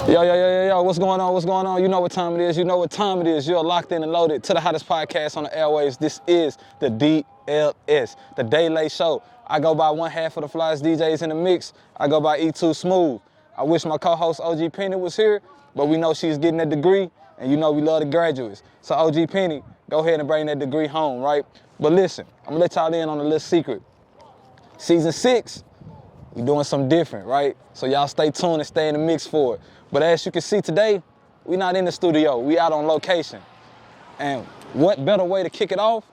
Yo, what's going on? What's going on? You know what time it is. You know what time it is. You're locked in and loaded to the hottest podcast on the airwaves. This is the DLS, the Day Late Show. I go by one half of the flyest DJs in the mix. I go by E2 Smooth. I wish my co-host OG Penny was here, but we know she's getting that degree, and you know we love the graduates. So OG Penny, go ahead and bring that degree home, right? But listen, I'm gonna let y'all in on a little secret. Season 6, we doing something different, right? So y'all stay tuned and stay in the mix for it. But as you can see today, we not in the studio, we out on location. And what better way to kick it off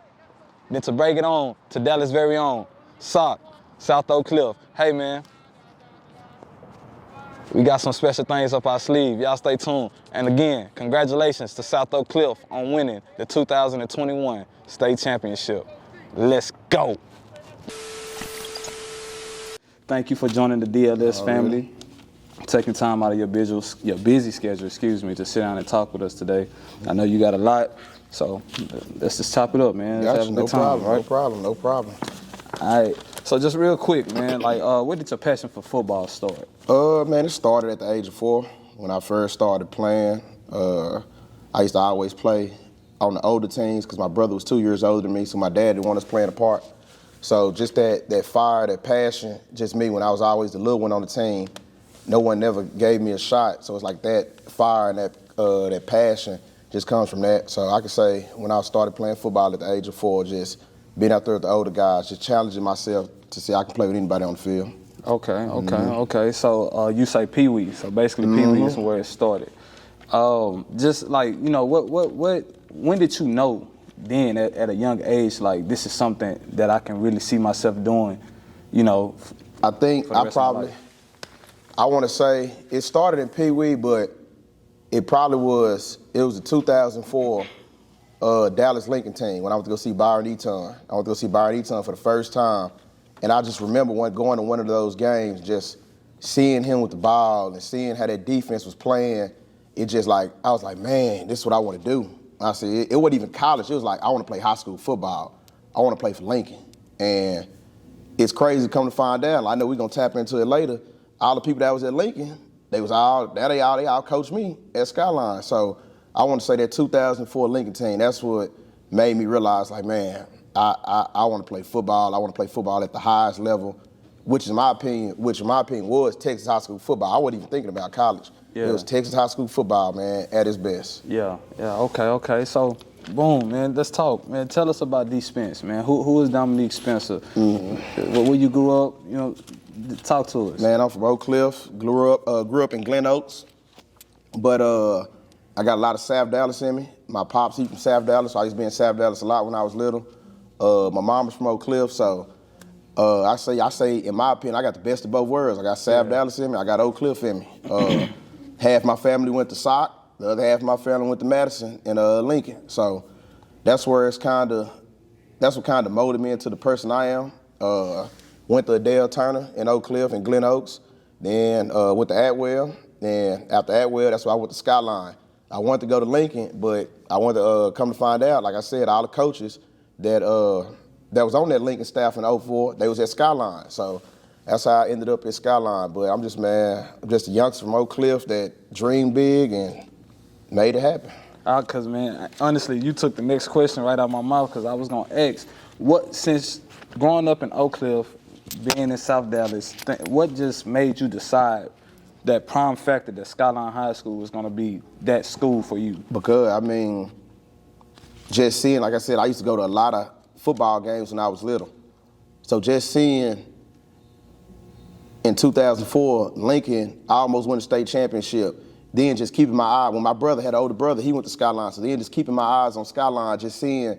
than to break it on to Dallas' very own, Sock, South Oak Cliff. Hey man, we got some special things up our sleeve, y'all stay tuned. And again, congratulations to South Oak Cliff on winning the 2021 state championship. Let's go. Thank you for joining the DLS family. Taking time out of your busy schedule, to sit down and talk with us today. I know you got a lot, so let's just chop it up, man. Gotcha, no problem. All right, so just real quick, man, where did your passion for football start? Man, it started at the age of 4 when I first started playing. I used to always play on the older teams because my brother was 2 years older than me, so my dad didn't want us playing apart. So just that fire, that passion, just me when I was always the little one on the team. No one never gave me a shot, so it's like that fire and that passion just comes from that. So I could say when I started playing football at the age of 4, just being out there with the older guys, just challenging myself to see I can play with anybody on the field. Okay. So you say Pee Wee, so basically Pee Wee is where it started. Just when did you know then at a young age, like this is something that I can really see myself doing, I think I want to say it started in Pee Wee, but it was the 2004 Dallas Lincoln team when I went to go see Byron Eaton. I went to go see Byron Eaton for the first time, and I just remember going to one of those games, just seeing him with the ball and seeing how that defense was playing. It just I was like, man, this is what I want to do. I said, it wasn't even college. It was like, I want to play high school football. I want to play for Lincoln. And it's crazy to come to find out. I know we're going to tap into it later. All the people that was at Lincoln, they all coached me at Skyline. So I want to say that 2004 Lincoln team, that's what made me realize, like, man, I want to play football. I want to play football at the highest level, which in my opinion was Texas high school football. I wasn't even thinking about college. Yeah. It was Texas high school football, man, at its best. Yeah, okay. So, boom, man, let's talk. Man, tell us about D. Spence, man. Who is Domenic Spencer? Mm-hmm. Where you grew up, talk to us. Man, I'm from Oak Cliff, grew up in Glen Oaks, but I got a lot of South Dallas in me. My pops, he from South Dallas, so I used to be in South Dallas a lot when I was little. My mom was from Oak Cliff, so I say, in my opinion, I got the best of both worlds. I got South Dallas in me, I got Oak Cliff in me. Half my family went to Sock, the other half of my family went to Madison and Lincoln. So that's what kind of molded me into the person I am. Went to Adele Turner in Oak Cliff and Glen Oaks, then went to Atwell. Then after Atwell, that's why I went to Skyline. I wanted to go to Lincoln, but I wanted to come to find out, like I said, all the coaches that was on that Lincoln staff in 04, they was at Skyline. So that's how I ended up at Skyline. But I'm just a youngster from Oak Cliff that dreamed big and made it happen. Because, man, honestly, you took the next question right out of my mouth because I was going to ask, since growing up in Oak Cliff, being in South Dallas, what just made you decide that prime factor that Skyline High School was going to be that school for you? Because, just seeing, like I said, I used to go to a lot of football games when I was little. So just seeing in 2004, Lincoln almost won the state championship. Then just keeping my eye, when my brother had an older brother, he went to Skyline. So then just keeping my eyes on Skyline, just seeing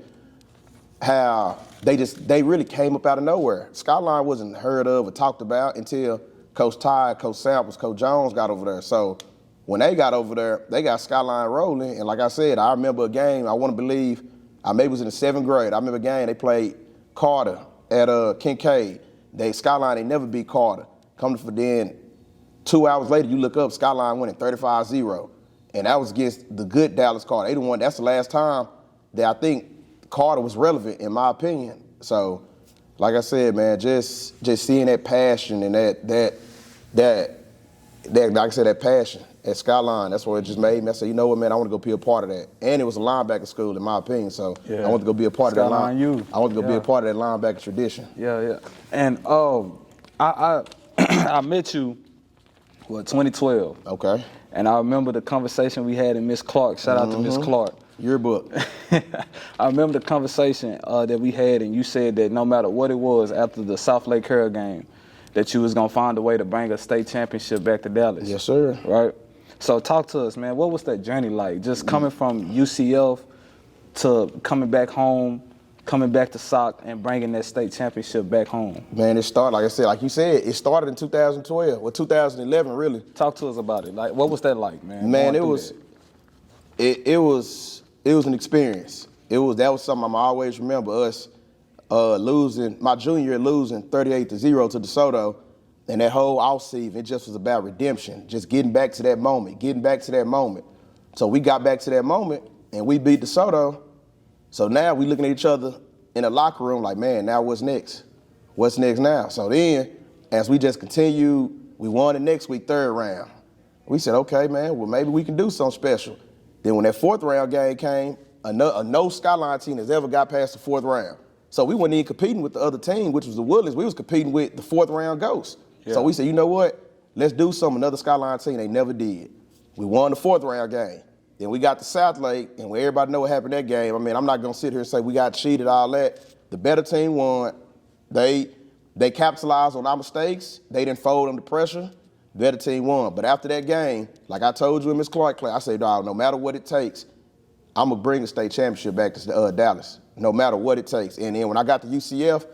how they really came up out of nowhere. Skyline wasn't heard of or talked about until Coach Ty, Coach Samples, Coach Jones got over there. So when they got over there, they got Skyline rolling. And like I said, I remember a game, I want to believe, I maybe was in the 7th grade. I remember a game, they played Carter at Kincaid. Skyline, they never beat Carter. Coming for then, 2 hours later, you look up, Skyline winning 35-0. And that was against the good Dallas Carter. They the one, that's the last time that I think Carter was relevant, in my opinion. So, like I said, man, just seeing that passion and that like I said, that passion, at Skyline. That's what it just made me. I said, you know what, man, I want to go be a part of that. And it was a linebacker school, in my opinion, so I want to go be a part of that I want to go be a part of that linebacker tradition. Yeah. And I met you, 2012. Okay. And I remember the conversation we had in Miss Clark. Shout out to Miss Clark. Yearbook. I remember the conversation that we had, and you said that no matter what it was after the South Lake Carroll game, that you was going to find a way to bring a state championship back to Dallas. Yes, sir. Right? So talk to us, man. What was that journey like? Just coming from UCF to coming back home, coming back to SOC, and bringing that state championship back home. Man, it started, like I said, like you said, it started in 2012, or 2011, really. Talk to us about it. Like, what was that like, man? Man, it was an experience. That was something I always remember, us losing, my junior year losing 38-0 to DeSoto, and that whole offseason, it just was about redemption, just getting back to that moment. So we got back to that moment, and we beat DeSoto. So now we looking at each other in the locker room like, man, now what's next? What's next now? So then, as we just continued, we won the next week, 3rd round. We said, okay, man, well, maybe we can do something special. Then when that 4th round game came, no Skyline team has ever got past the 4th round. So we weren't even competing with the other team, which was the Woodlands. We was competing with the 4th round Ghosts. Yeah. So we said, you know what? Let's do something another Skyline team they never did. We won the 4th round game. Then we got to South Lake, and where everybody know what happened that game. I mean, I'm not going to sit here and say we got cheated, all that. The better team won. They capitalized on our mistakes. They didn't fold under pressure. The better team won. But after that game, like I told you in Miss Clark class, I said, dog, no matter what it takes, I'm going to bring the state championship back to Dallas, no matter what it takes. And then when I got to UCF,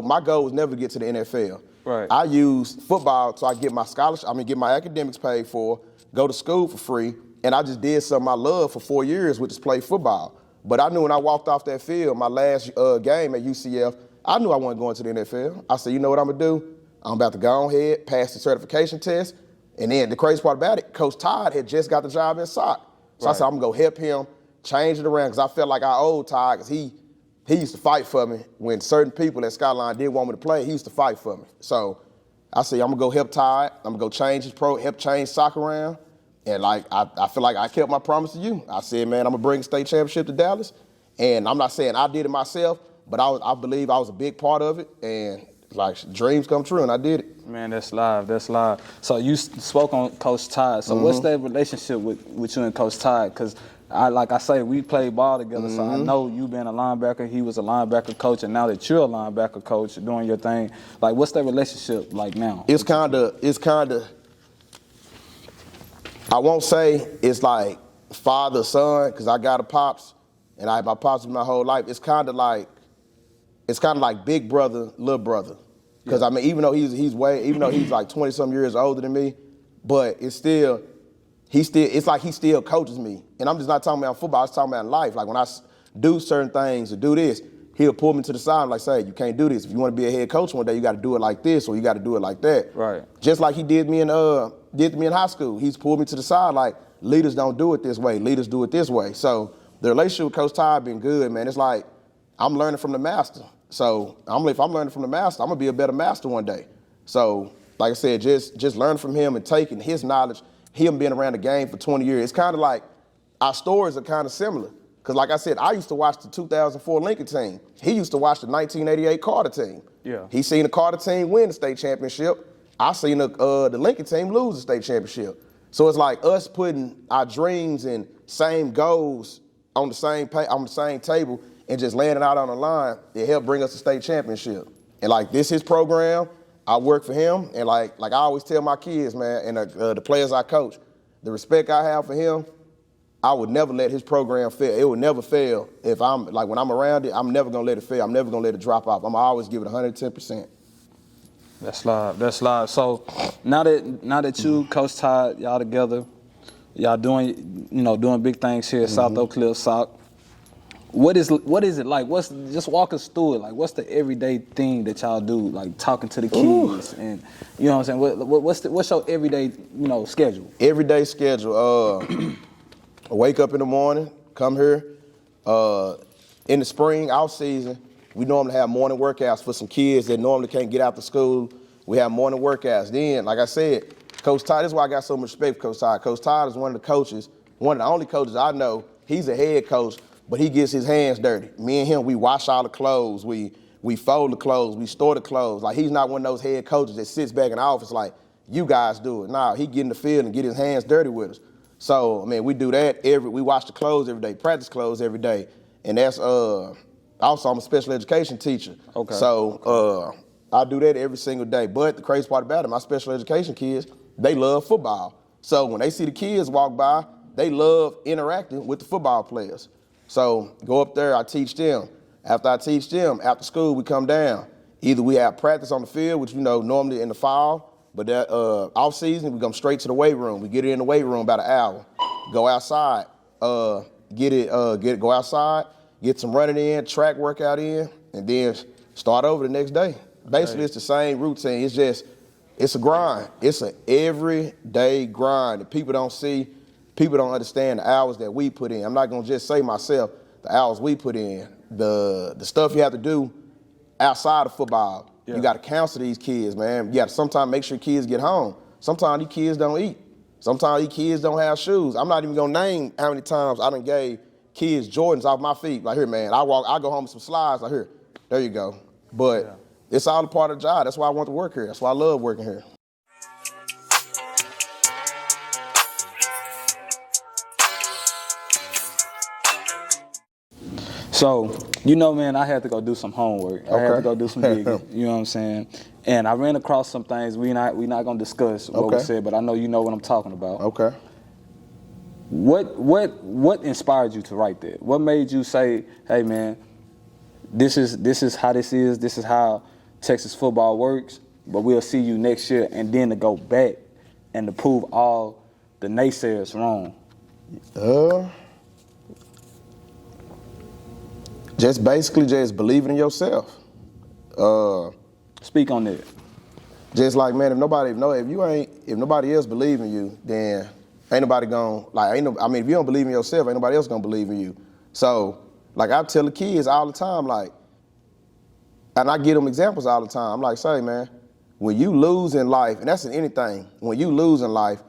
my goal was never to get to the NFL. Right. I used football so I get my scholarship, get my academics paid for, go to school for free, and I just did something I loved for 4 years, which is play football. But I knew when I walked off that field, my last game at UCF, I knew I wasn't going to the NFL. I said, you know what I'm going to do? I'm about to go ahead, pass the certification test. And then the crazy part about it, Coach Todd had just got the job in SOC. So I said, I'm going to go help him change it around, because I felt like I owed Todd, because he used to fight for me. When certain people at Skyline didn't want me to play, he used to fight for me. So I said, I'm going to go help Todd. I'm going to go change help change SOC around. And like I feel like I kept my promise to you. I said, man, I'm gonna bring a state championship to Dallas. And I'm not saying I did it myself, but I believe I was a big part of it. And like dreams come true, and I did it. Man, that's live. So you spoke on Coach Todd. So what's that relationship with you and Coach Todd? Because like I say, we played ball together, so I know you being a linebacker, he was a linebacker coach, and now that you're a linebacker coach doing your thing, like what's that relationship like now? It's kind of. I won't say it's like father, son, because I got a pops, and I had my pops my whole life. It's kind of like big brother, little brother. Because even though he's like 20-some years older than me, but it's like he still coaches me. And I'm just not talking about football, I'm talking about life. Like when I do certain things or do this, he'll pull me to the side and like say, you can't do this. If you want to be a head coach one day, you got to do it like this, or you got to do it like that. Right. Just like he did me in high school. He's pulled me to the side like, leaders don't do it this way, leaders do it this way. So the relationship with Coach Todd been good, man. It's like I'm learning from the master. So if I'm learning from the master, I'm gonna be a better master one day. So like I said, just learn from him and taking his knowledge, him being around the game for 20 years. It's kind of like our stories are kind of similar. Because like I said, I used to watch the 2004 Lincoln team. He used to watch the 1988 Carter team. Yeah. He seen the Carter team win the state championship. I seen the Lincoln team lose the state championship. So it's like us putting our dreams and same goals on the same table and just laying it out on the line. It helped bring us a state championship. And like this his program, I work for him, and like I always tell my kids, man, and the players I coach, the respect I have for him, I would never let his program fail. It would never fail. If when I'm around it, I'm never gonna let it fail. I'm never gonna let it drop off. I'm gonna always give it 110%. That's live. So now that you, Coach Todd, y'all together, y'all doing big things here at South Oak Cliff SOC. What is it like? Just walk us through it. Like, what's the everyday thing that y'all do? Like talking to the kids, and you know what I'm saying. What's your everyday schedule? Everyday schedule. Wake up in the morning, come here. In the spring, off season, we normally have morning workouts for some kids that normally can't get out to school. We have morning workouts. Then, like I said, Coach Todd, this is why I got so much respect for Coach Todd. Coach Todd is one of the only coaches I know. He's a head coach, but he gets his hands dirty. Me and him, we wash all the clothes, we fold the clothes, we store the clothes. Like, he's not one of those head coaches that sits back in the office like, you guys do it. Nah, he get in the field and get his hands dirty with us. So, I mean, we do that we wash the clothes every day, practice clothes every day. And that's, also I'm a special education teacher. Okay. So, I do that every single day. But the crazy part about it, my special education kids, they love football. So when they see the kids walk by, they love interacting with the football players. So go up there, I teach them. After I teach them, after school, we come down. Either we have practice on the field, which, normally in the fall, but that off season, we come straight to the weight room. We get it in the weight room about an hour. Go outside, go outside, get some running in, track workout in, and then start over the next day. Basically, It's the same routine. It's a grind. It's an everyday grind that people don't see. People don't understand the hours that we put in. I'm not gonna just say myself, the hours we put in, the stuff you have to do outside of football. Yeah. You gotta counsel these kids, man. You gotta sometimes make sure kids get home. Sometimes these kids don't eat. Sometimes these kids don't have shoes. I'm not even gonna name how many times I done gave kids Jordans off my feet. Like, here, man, I go home with some slides, like, here, there you go. But it's all a part of the job. That's why I want to work here. That's why I love working here. So, man, I had to go do some homework. I had to go do some digging, you know what I'm saying? And I ran across some things we not gonna discuss what we said, but I know you know what I'm talking about. Okay. What inspired you to write that? What made you say, hey man, this is how this is how Texas football works, but we'll see you next year, and then to go back and to prove all the naysayers wrong? Just basically just believing in yourself. Speak on that. Just like, man, if nobody else believe in you, then ain't nobody if you don't believe in yourself, ain't nobody else gonna believe in you. So, like, I tell the kids all the time, like, and I give them examples all the time. I'm like, say, man, when you lose in life, and that's in anything, when you lose in life,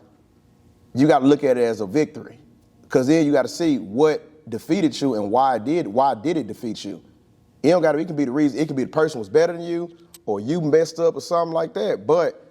you got to look at it as a victory, because then you got to see what defeated you and why did it defeat you. It can be the reason. It could be the person was better than you, or you messed up or something like that. But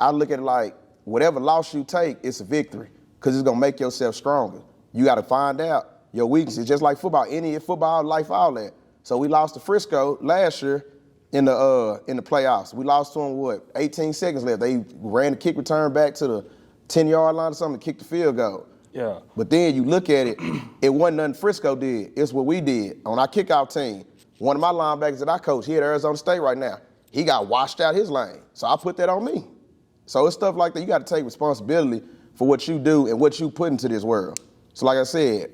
I look at it like, whatever loss you take, it's a victory, because it's gonna make yourself stronger. You got to find out your weaknesses, just like football, any football, life, all that. So we lost to Frisco last year in the playoffs. We lost to them, 18 seconds left. They ran the kick return back to the 10-yard line or something to kick the field goal. Yeah. But then you look at it, it wasn't nothing Frisco did. It's what we did on our kickoff team. One of my linebackers that I coach, he at Arizona State right now, he got washed out his lane. So I put that on me. So it's stuff like that. You got to take responsibility for what you do and what you put into this world. So like I said,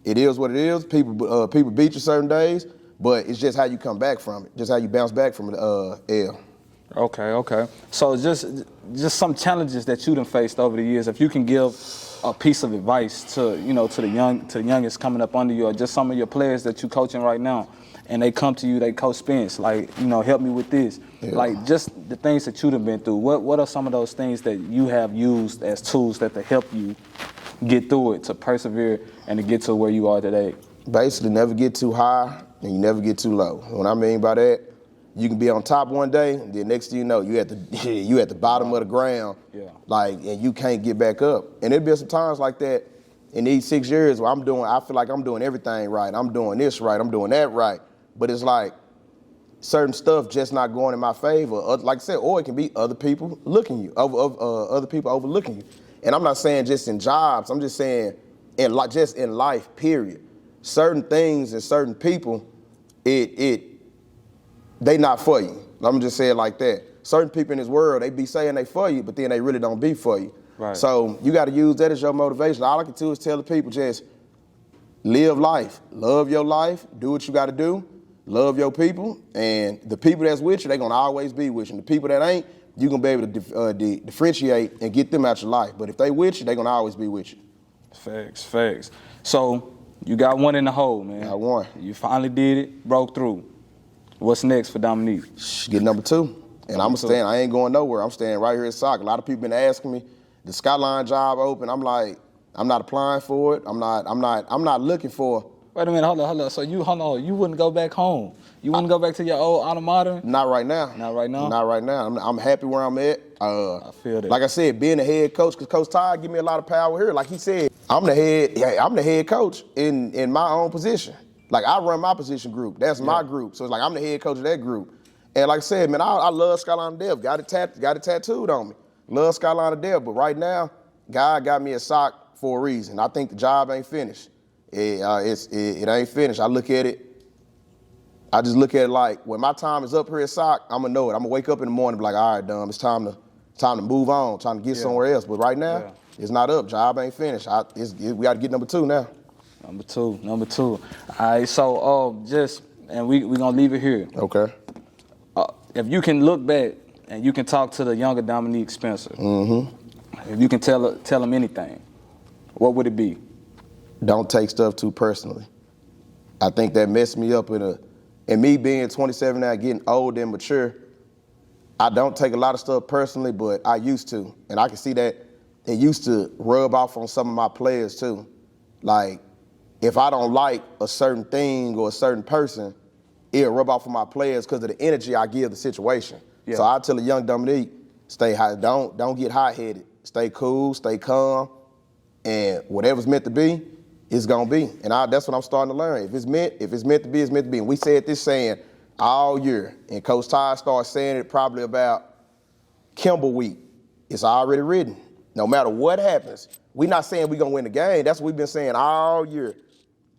it is what it is. People beat you certain days, but it's just how you come back from it, just how you bounce back from the L. Okay. So just some challenges that you done faced over the years. If you can give a piece of advice to the youngest coming up under you, or just some of your players that you coaching right now, and they come to you, they Coach Spence, like, help me with this. Yeah. Like, just the things that you done been through. What are some of those things that you have used as tools that to help you get through it, to persevere, and to get to where you are today? Basically, never get too high and you never get too low. What I mean by that, you can be on top one day, and then next thing you know, you at the bottom of the ground, and you can't get back up. And there'll be some times like that in these 6 years where I feel like I'm doing everything right. I'm doing this right. I'm doing that right. But it's like certain stuff just not going in my favor. Like I said, or it can be other people other people overlooking you. And I'm not saying just in jobs. I'm just saying just in life, period. Certain things and certain people, they not for you. I'm just saying it like that. Certain people in this world, they be saying they for you, but then they really don't be for you. Right. So you got to use that as your motivation. All I can do is tell the people, just live life. Love your life. Do what you got to do. Love your people. And the people that's with you, they're going to always be with you. And the people that ain't, you're going to be able to differentiate and get them out your life. But if they with you, they're going to always be with you. Facts. So you got one in the hole, man. I won. You finally did it, broke through. What's next for Domenic? Get number 2. And I'm staying. I ain't going nowhere. I'm staying right here at soccer. A lot of people been asking me, the Skyline job open. I'm like, I'm not applying for it. I'm not looking for. Wait a minute, hold on. So you wouldn't go back home? You wouldn't go back to your old alma mater? Not right now. Not right now? Not right now. I'm happy where I'm at. I feel that. Like I said, being the head coach, because Coach Todd give me a lot of power here. Like he said, I'm the head coach in my own position. Like I run my position group. That's my group. So it's like I'm the head coach of that group. And like I said, man, I love Skyline Dev. Got it tattooed on me. Love Skyline Dev. But right now, God got me a sock for a reason. I think the job ain't finished. It ain't finished. I just look at it like when my time is up here at SOC, I'm gonna know it. I'm gonna wake up in the morning and be like, all right, Dom, it's time to move on, time to get somewhere else. But right now, it's not up. Job ain't finished. We got to get number 2 now. Number two. All right, so we gonna leave it here. Okay. If you can look back and you can talk to the younger Domenic Spencer, if you can tell him anything, what would it be? Don't take stuff too personally. I think that messed me up and me being 27 now, getting old and mature, I don't take a lot of stuff personally, but I used to. And I can see that it used to rub off on some of my players too. Like, if I don't like a certain thing or a certain person, it'll rub off on my players because of the energy I give the situation. Yeah. So I tell a young Domenic, stay high, don't get hot-headed. Stay cool, stay calm, and whatever's meant to be, it's gonna be. And that's what I'm starting to learn. If it's meant to be, it's meant to be. And we said this saying all year, and Coach Todd started saying it probably about Kimball week. It's already written. No matter what happens, we're not saying we're gonna win the game. That's what we've been saying all year.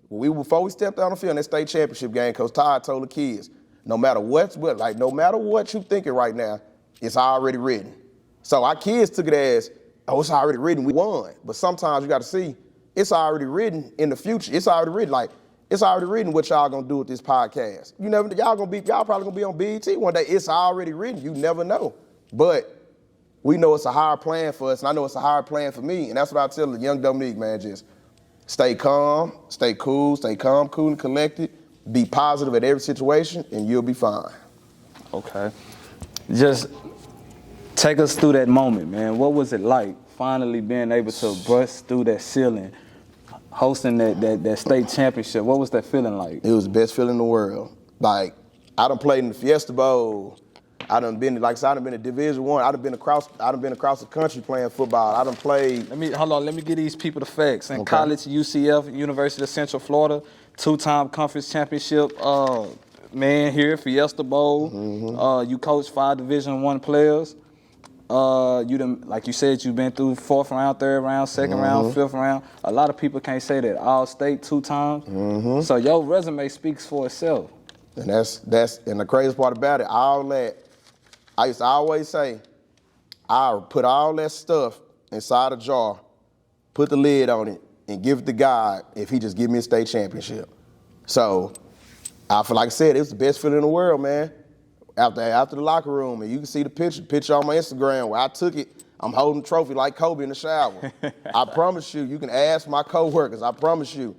Before we stepped out on the field in that state championship game, Coach Todd told the kids, no matter what you thinking right now, it's already written. So our kids took it as, oh, it's already written, we won. But sometimes you gotta see, it's already written in the future. It's already written what y'all gonna do with this podcast. Y'all probably gonna be on BET one day. It's already written. You never know. But we know it's a higher plan for us, and I know it's a higher plan for me. And that's what I tell the young Domenic, man, just stay calm, stay cool, cool and collected. Be positive at every situation, and you'll be fine. Okay. Just take us through that moment, man. What was it like finally being able to bust through that ceiling, hosting that state championship? What was that feeling like? It was the best feeling in the world. Like, I done played in the Fiesta Bowl. I done been to Division I. I done been across the country playing football. I done played. Let me give these people the facts. In college, UCF, University of Central Florida, 2-time conference championship man here, Fiesta Bowl. You coached 5 Division I players. Like you said, you've been through 4th round, 3rd round, 2nd round, 5th round. A lot of people can't say that. All-state 2 times. So your resume speaks for itself. And and the craziest part about it, all that, I used to always say, I'll put all that stuff inside a jar, put the lid on it, and give it to God if he just give me a state championship. So, I feel like I said, it was the best feeling in the world, man. After the locker room, and you can see the picture on my Instagram where I took it. I'm holding the trophy like Kobe in the shower. I promise you can ask my coworkers, I promise you.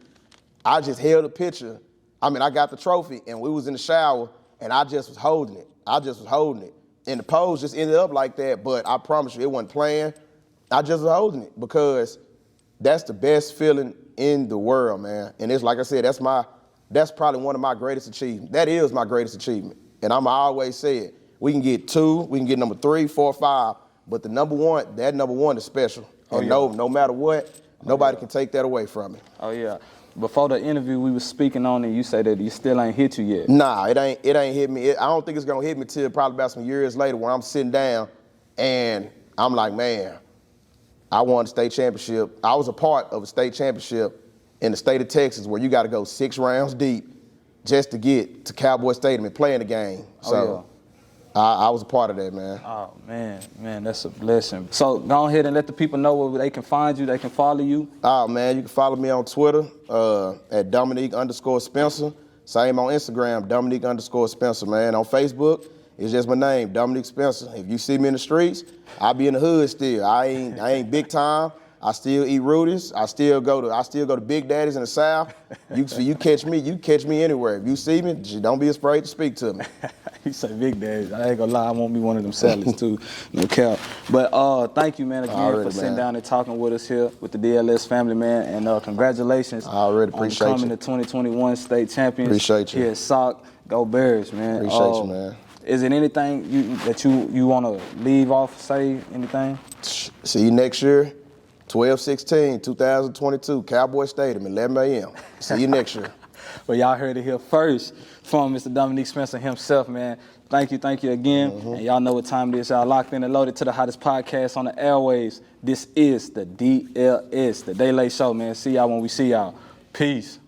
I just held the picture. I got the trophy, and we was in the shower, and I just was holding it. And the pose just ended up like that, but I promise you, it wasn't planned. I just was holding it because that's the best feeling in the world, man. And it's like I said, that's probably one of my greatest achievements. That is my greatest achievement. And I'm always say it. We can get 2, we can get number 3, 4, 5, but that number one is special. And no matter what, nobody can take that away from me. Oh yeah. Before the interview, we was speaking on it. You said that you still ain't hit you yet. Nah, it ain't hit me. I don't think it's gonna hit me till probably about some years later when I'm sitting down and I'm like, man, I won the state championship. I was a part of a state championship in the state of Texas where you got to go 6 rounds deep just to get to Cowboy Stadium and play in the game. So I was a part of that, man. Oh, man, that's a blessing. So go ahead and let the people know where they can find you, they can follow you. Oh, man, you can follow me on Twitter at Domenic_Spencer. Same on Instagram, Domenic_Spencer, man. On Facebook, it's just my name, Domenic Spencer. If you see me in the streets, I be in the hood still. I ain't big time. I still eat Rudy's. I still go to Big Daddy's in the South. You catch me anywhere. If you see me, don't be afraid to speak to me. You say Big Daddy's. I ain't gonna lie, I won't be one of them salads too. No cap. But thank you, man, again for sitting down and talking with us here with the DLS family, man. And congratulations. I already appreciate on becoming the 2021 state champions. Appreciate you. Here at SOC. Go Bears, man. Appreciate you, man. Is it anything that you want to leave off, say anything? See you next year, 12/16, 2022, Cowboy Stadium, 11 a.m. See you next year. Well, y'all heard it here first from Mr. Domenic Spencer himself, man. Thank you again. And y'all know what time it is. Y'all locked in and loaded to the hottest podcast on the airwaves. This is the DLS, the Day Late Show, man. See y'all when we see y'all. Peace.